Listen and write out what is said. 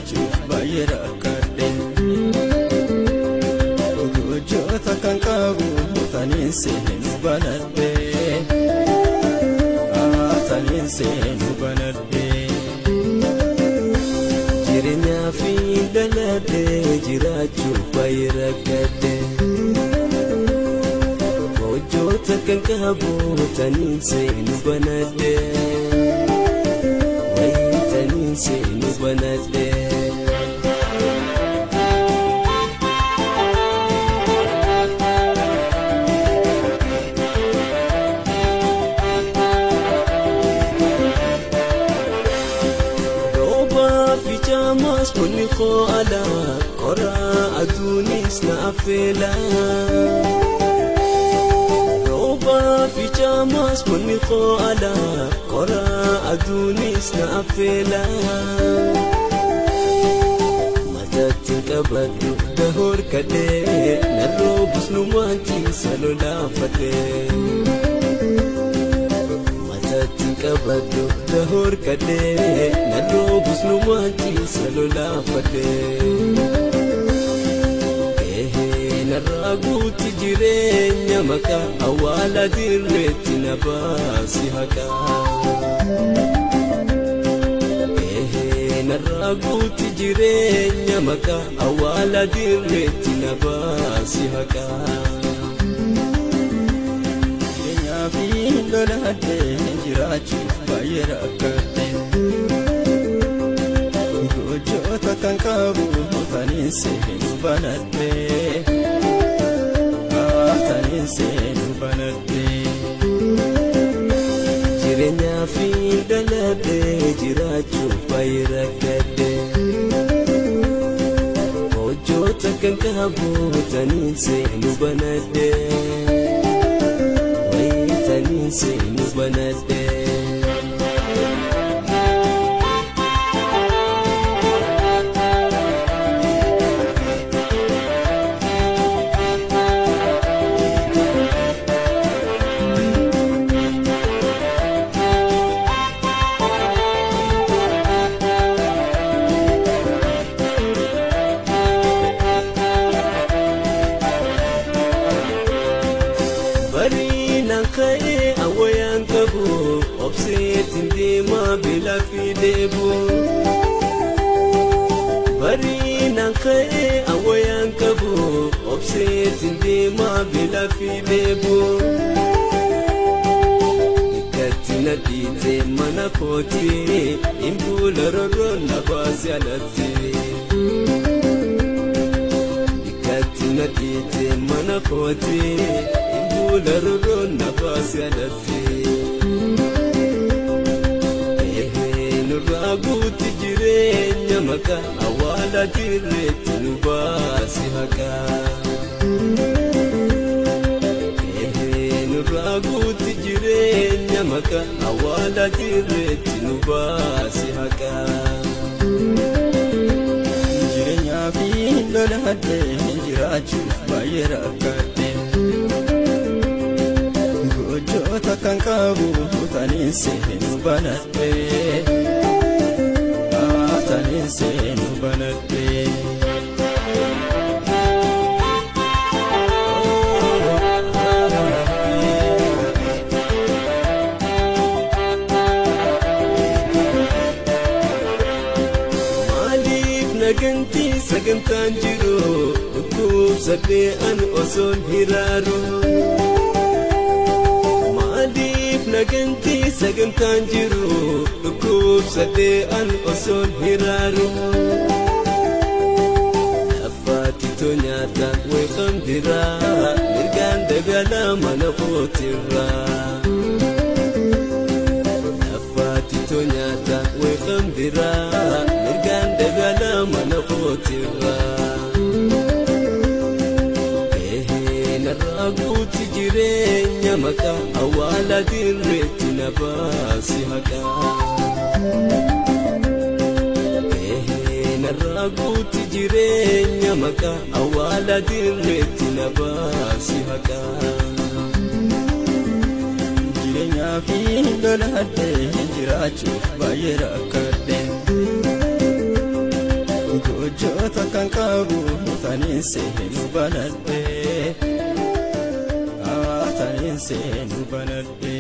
jiraachuuf baay'ee rakkadhe gochoota kan qabu taniin seenu banadhe taniin seenu banadhe jireenyaa fi daladhe jiraachuuf baay'ee rakkadhe gochoota kan qabu taniin seenu banadhe taniin seenu banadhe Mas kuni ko ala kora adunis na afela Roba ficha mas kuni ko ala kora adunis na afela Matatin kabadu dahor kade narobus numanti salola fate kabadu dahor kade narobus numanti salola fate naraguti jirenya maka awala dirreti nabasi haka naraguti jirenya maka awala dirreti nabasi haka Dolade jiraachuuf baay'ee rakkadhe gochoota kan qabu taniin seenu banadhe taniin seenu banadhe jireenyaa fi daladhe jiraachuuf baay'ee rakkadhe gochoota kan qabu taniin seenu banadhe taniin seenu banadhe Ka'e awayaan qabu obseetiin deemaa bila fideebu Bariinaan ka'e awayaan qabu obseetiin deemaa bila fideebu Ikkatti na dhiite mana kooti imbuula rorroon na baase alatti Ikkatti na dhiite mana kooti Larron nafasi alatti nurraguuti jireenya maka awwaala dirreetti nu baasi haka nurraguuti jireenya maka awwaala dirreetti nu baasi haka jireenyaa fi loladhe jiraachuuf baay'ee rakkadhe gochoota kan qabu taniin seenu banadhe taniin seenu banadhe maaliif naganti sagantaan jiru dhukkubsadhee an osoon hiraaru naganti sagantaan jiru dhukkubsadhee an osoon hiraaru Affaati too nyaata weeqam dira mirgaan dagala mana kootirra Affaati too nyaata weeqam dira mirgaan dagala mana kootirra naraguuti jireenya maka awwaala dirreetti na baasi haka naraguuti jireenya maka awwaala dirreetti na baasi haka jireenyaa fi loladhe jiraachuuf baay'ee rakkadhe gochoota kan qabu tanin seenu banadhe tanin seenu banadhe